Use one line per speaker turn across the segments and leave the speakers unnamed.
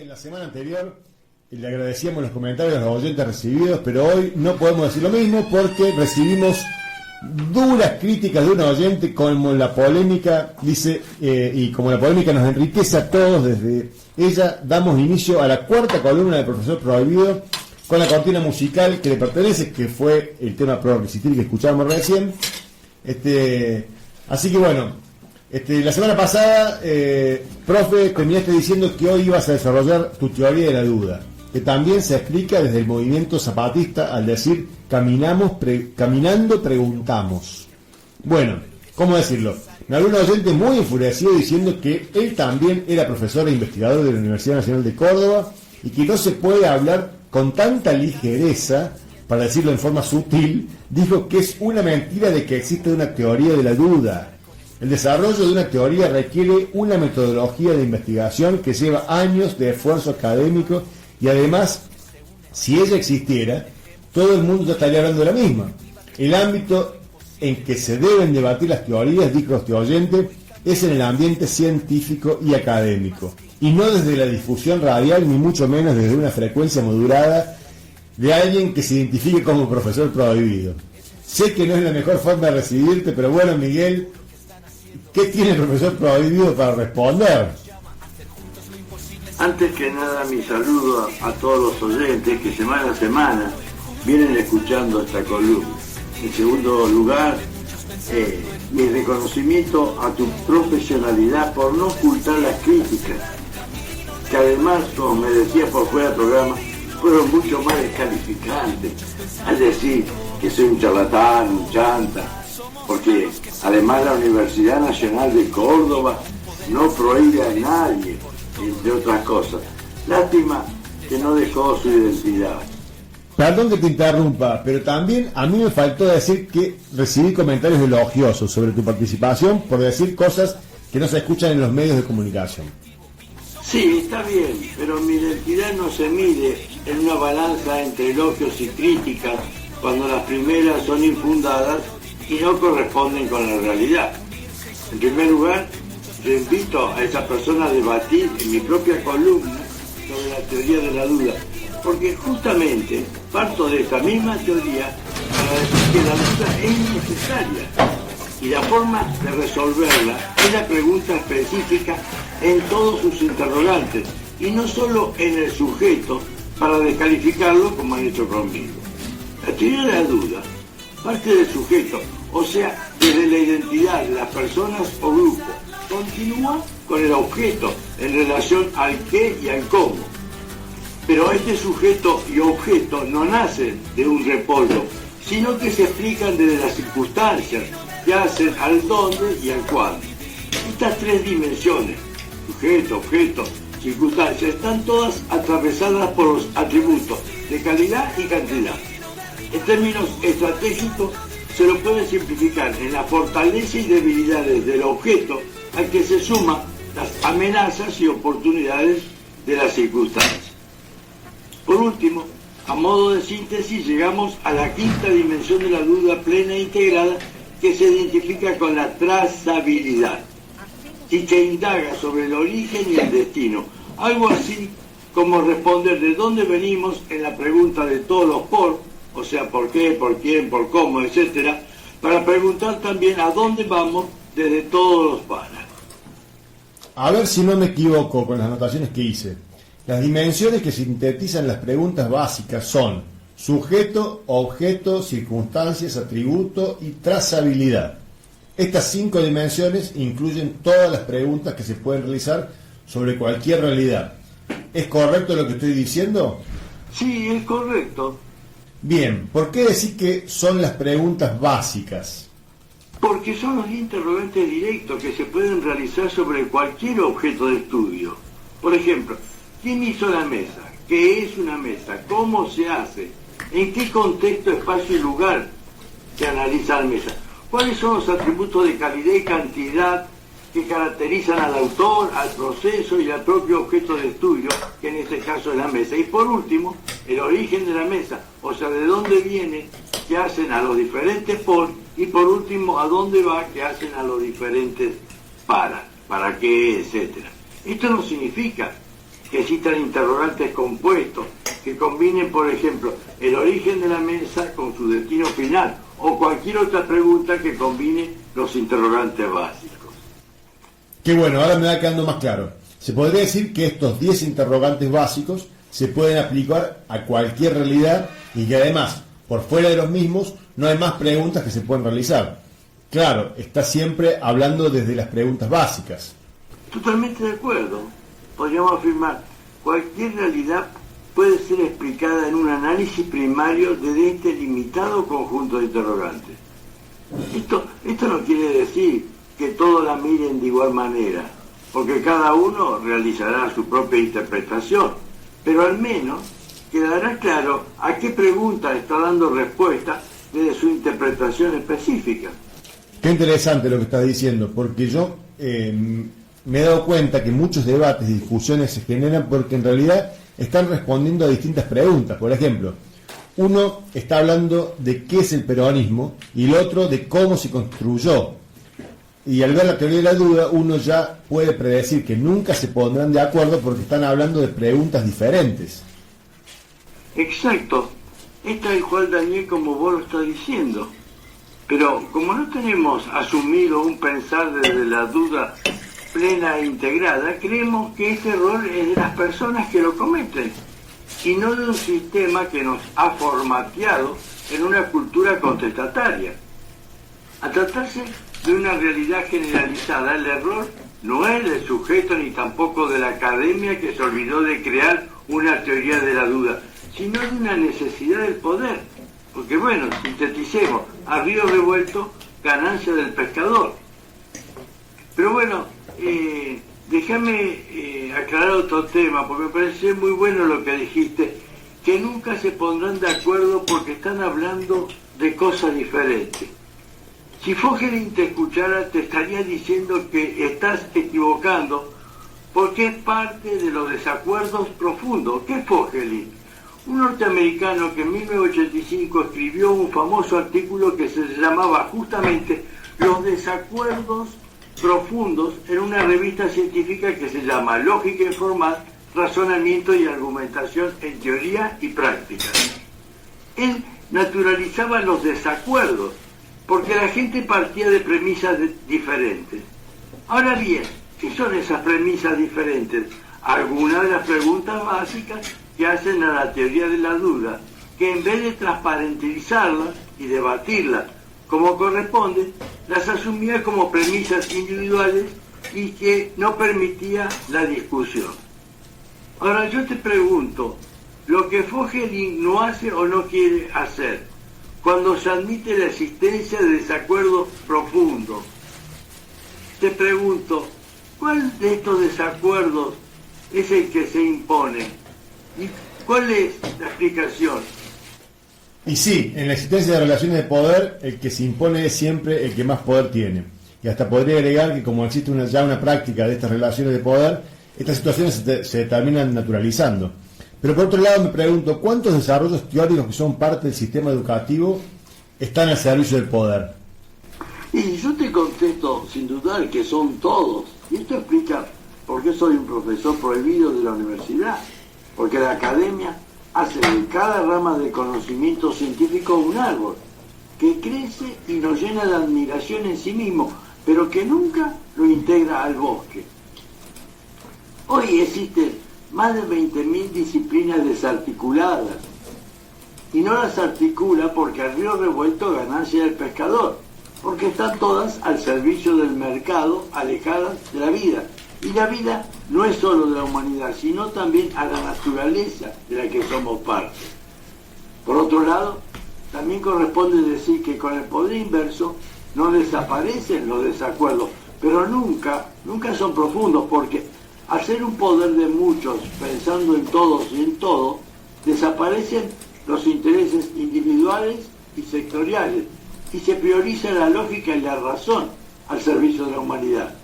la semana anterior le agradecíamos los comentarios a los oyentes recibidos, pero hoy no podemos decir lo mismo porque recibimos duras críticas de un oyente, como la polémica dice, y como la polémica nos enriquece a todos. Desde ella damos inicio a la cuarta columna del Profesor Prohibido con la cortina musical que le pertenece, que fue el tema Pro Resistir que escuchábamos recién. Así que bueno, la semana pasada, profe, terminaste diciendo que hoy ibas a desarrollar tu teoría de la duda, que también se explica desde el movimiento zapatista al decir caminando preguntamos. Bueno, ¿cómo decirlo? Me habló un oyente muy enfurecido diciendo que él también era profesor e investigador de la Universidad Nacional de Córdoba y que no se puede hablar con tanta ligereza, para decirlo en forma sutil. Dijo que es una mentira de que existe una teoría de la duda. El desarrollo de una teoría requiere una metodología de investigación que lleva años de esfuerzo académico y además, si ella existiera, todo el mundo ya estaría hablando de la misma. El ámbito en que se deben debatir las teorías, dijo este oyente, es en el ambiente científico y académico, y no desde la difusión radial, ni mucho menos desde una frecuencia modulada de alguien que se identifique como profesor prohibido. Sé que no es la mejor forma de recibirte, pero bueno, Miguel, ¿qué tiene el profesor prohibido para responder?
Antes que nada, mi saludo a todos los oyentes que semana a semana vienen escuchando esta columna. En segundo lugar, mi reconocimiento a tu profesionalidad por no ocultar las críticas, que además, como me decía por fuera del programa, fueron mucho más descalificantes, al decir que soy un charlatán, un chanta, porque además la Universidad Nacional de Córdoba no prohíbe a nadie, entre otras cosas. Lástima que no dejó su identidad.
Perdón que te interrumpa, pero también a mí me faltó decir que recibí comentarios elogiosos sobre tu participación por decir cosas que no se escuchan en los medios de comunicación.
Sí, está bien, pero mi identidad no se mide en una balanza entre elogios y críticas cuando las primeras son infundadas y no corresponden con la realidad. En primer lugar, yo invito a esa persona a debatir en mi propia columna sobre la teoría de la duda, porque justamente parto de esta misma teoría para decir que la duda es necesaria y la forma de resolverla es la pregunta específica en todos sus interrogantes y no solo en el sujeto para descalificarlo como han hecho conmigo. La teoría de la duda parte del sujeto, o sea, desde la identidad de las personas o grupos, continúa con el objeto en relación al qué y al cómo. Pero este sujeto y objeto no nacen de un repollo, sino que se explican desde las circunstancias que hacen al dónde y al cuándo. Estas tres dimensiones, sujeto, objeto, circunstancia, están todas atravesadas por los atributos de calidad y cantidad. En términos estratégicos, se lo puede simplificar en la fortaleza y debilidades del objeto al que se suman las amenazas y oportunidades de las circunstancias. Por último, a modo de síntesis, llegamos a la quinta dimensión de la duda plena e integrada, que se identifica con la trazabilidad y que indaga sobre el origen y el destino. Algo así como responder de dónde venimos en la pregunta de todos los por, o sea, por qué, por quién, por cómo, etcétera, para preguntar también a dónde vamos desde todos los para.
A ver si no me equivoco con las anotaciones que hice. Las dimensiones que sintetizan las preguntas básicas son sujeto, objeto, circunstancias, atributo y trazabilidad. Estas 5 dimensiones incluyen todas las preguntas que se pueden realizar sobre cualquier realidad. ¿Es correcto lo que estoy diciendo?
Sí, es correcto.
Bien, ¿por qué decir que son las preguntas básicas?
Porque son los interrogantes directos que se pueden realizar sobre cualquier objeto de estudio. Por ejemplo, ¿quién hizo la mesa? ¿Qué es una mesa? ¿Cómo se hace? ¿En qué contexto, espacio y lugar se analiza la mesa? ¿Cuáles son los atributos de calidad y cantidad que caracterizan al autor, al proceso y al propio objeto de estudio, que en este caso es la mesa? Y por último, el origen de la mesa, o sea, de dónde viene, qué hacen a los diferentes por, y por último, a dónde va, qué hacen a los diferentes para qué, etcétera. Esto no significa que existan interrogantes compuestos, que combinen, por ejemplo, el origen de la mesa con su destino final, o cualquier otra pregunta que combine los interrogantes básicos.
Qué bueno, ahora me va quedando más claro. Se podría decir que estos 10 interrogantes básicos se pueden aplicar a cualquier realidad y que además, por fuera de los mismos, no hay más preguntas que se pueden realizar. Claro, está siempre hablando desde las preguntas básicas.
Totalmente de acuerdo. Podríamos afirmar, cualquier realidad puede ser explicada en un análisis primario de este limitado conjunto de interrogantes. Esto no quiere decir que todos la miren de igual manera, porque cada uno realizará su propia interpretación, pero al menos quedará claro a qué pregunta está dando respuesta desde su interpretación específica.
Qué interesante lo que estás diciendo, porque yo me he dado cuenta que muchos debates y discusiones se generan porque en realidad están respondiendo a distintas preguntas. Por ejemplo, uno está hablando de qué es el peronismo y el otro de cómo se construyó. Y al ver la teoría de la duda, uno ya puede predecir que nunca se pondrán de acuerdo porque están hablando de preguntas diferentes.
Exacto. Es tal cual, Daniel, como vos lo estás diciendo. Pero como no tenemos asumido un pensar desde la duda plena e integrada, creemos que este error es de las personas que lo cometen y no de un sistema que nos ha formateado en una cultura contestataria. Al tratarse de una realidad generalizada, el error no es del sujeto ni tampoco de la academia que se olvidó de crear una teoría de la duda, sino de una necesidad del poder. Porque bueno, sinteticemos, a río revuelto, ganancia del pescador. Pero bueno, déjame aclarar otro tema, porque me parece muy bueno lo que dijiste, que nunca se pondrán de acuerdo porque están hablando de cosas diferentes. Si Fogelin te escuchara, te estaría diciendo que estás equivocando, porque es parte de los desacuerdos profundos. ¿Qué es Fogelin? Un norteamericano que en 1985 escribió un famoso artículo que se llamaba justamente Los desacuerdos profundos en una revista científica que se llama Lógica Informal, Razonamiento y Argumentación en Teoría y Práctica. Él naturalizaba los desacuerdos porque la gente partía de premisas diferentes. Ahora bien, ¿qué son esas premisas diferentes? Algunas de las preguntas básicas que hacen a la teoría de la duda, que en vez de transparentizarlas y debatirlas como corresponde, las asumía como premisas individuales y que no permitía la discusión. Ahora yo te pregunto, lo que Fogelin no hace o no quiere hacer, cuando se admite la existencia de desacuerdos profundos, te pregunto, ¿cuál de estos desacuerdos es el que se impone? ¿Y cuál es la explicación?
Y sí, en la existencia de relaciones de poder, el que se impone es siempre el que más poder tiene. Y hasta podría agregar que como existe ya una práctica de estas relaciones de poder, estas situaciones se terminan naturalizando. Pero por otro lado me pregunto, ¿cuántos desarrollos teóricos que son parte del sistema educativo están al servicio del poder?
Y yo te contesto sin dudar que son todos. Y esto explica por qué soy un profesor prohibido de la universidad. Porque la academia hace de cada rama de conocimiento científico un árbol que crece y nos llena de admiración en sí mismo, pero que nunca lo integra al bosque. Hoy existen más de 20.000 disciplinas desarticuladas y no las articula porque al río revuelto ganancia del pescador, porque están todas al servicio del mercado, alejadas de la vida. Y la vida no es solo de la humanidad, sino también a la naturaleza de la que somos parte. Por otro lado, también corresponde decir que con el poder inverso no desaparecen los desacuerdos, pero nunca son profundos, porque al ser un poder de muchos pensando en todos y en todo, desaparecen los intereses individuales y sectoriales y se prioriza la lógica y la razón al servicio de la humanidad.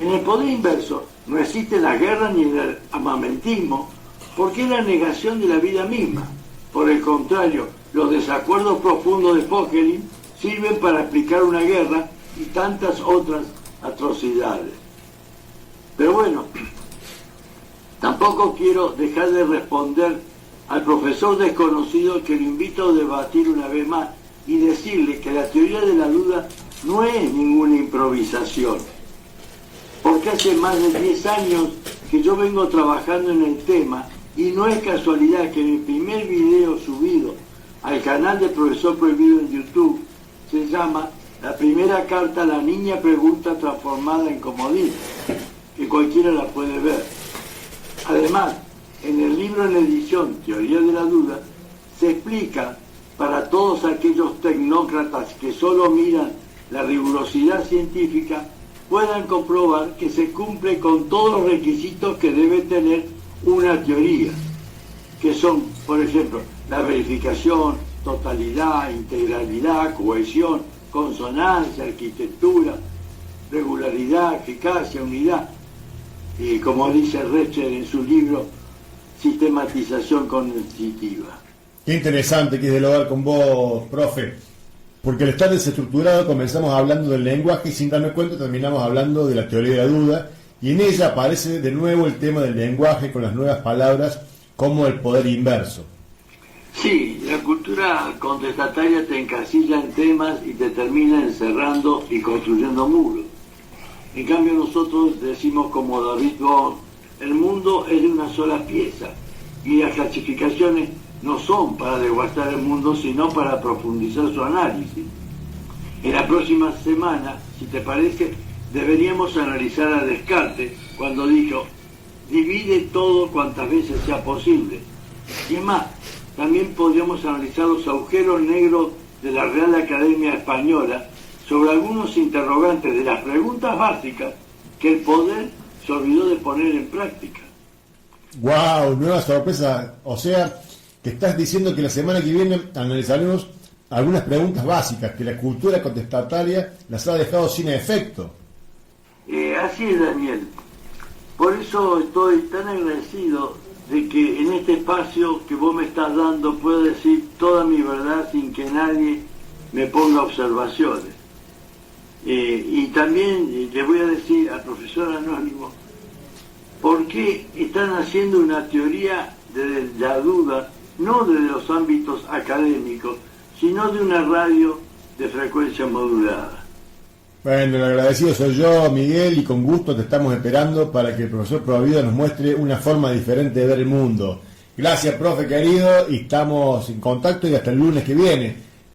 En el poder inverso no existe la guerra ni el armamentismo, porque es la negación de la vida misma. Por el contrario, los desacuerdos profundos de Fogelin sirven para explicar una guerra y tantas otras atrocidades. Pero bueno, Tampoco quiero dejar de responder al profesor desconocido, que lo invito a debatir una vez más y decirle que la teoría de la duda no es ninguna improvisación, porque hace más de 10 años que yo vengo trabajando en el tema, y no es casualidad que mi primer video subido al canal de Profesor Prohibido en YouTube se llama La primera carta a la niña pregunta transformada en comodín, que cualquiera la puede ver. Además, en el libro en edición Teoría de la Duda se explica, para todos aquellos tecnócratas que solo miran la rigurosidad científica, puedan comprobar que se cumple con todos los requisitos que debe tener una teoría, que son, por ejemplo, la verificación, totalidad, integralidad, cohesión, consonancia, arquitectura, regularidad, eficacia, unidad, y como dice Recher en su libro, sistematización cognitiva.
Qué interesante que es dialogar con vos, profe, porque al estar desestructurado comenzamos hablando del lenguaje y sin darnos cuenta terminamos hablando de la teoría de la duda, y en ella aparece de nuevo el tema del lenguaje con las nuevas palabras como el poder inverso.
Sí, la cultura contestataria te encasilla en temas y te termina encerrando y construyendo muros. En cambio nosotros decimos como David Bohm, el mundo es de una sola pieza, y las clasificaciones no son para desguazar el mundo, sino para profundizar su análisis. En la próxima semana, si te parece, deberíamos analizar a Descartes cuando dijo: divide todo cuantas veces sea posible. Y es más, también podríamos analizar los agujeros negros de la Real Academia Española sobre algunos interrogantes de las preguntas básicas que el poder se olvidó de poner en práctica.
¡Wow! Nueva sorpresa. O sea, que estás diciendo que la semana que viene analizaremos algunas preguntas básicas que la cultura contestataria las ha dejado sin efecto.
Así es, Daniel. Por eso estoy tan agradecido de que en este espacio que vos me estás dando pueda decir toda mi verdad sin que nadie me ponga observaciones. Y también le voy a decir al profesor anónimo por qué están haciendo una teoría de la duda, no desde los ámbitos académicos, sino de una radio de frecuencia modulada.
Bueno, el agradecido soy yo, Miguel, y con gusto te estamos esperando para que el profesor Prohibido nos muestre una forma diferente de ver el mundo. Gracias, profe querido, y estamos en contacto y hasta el lunes que viene.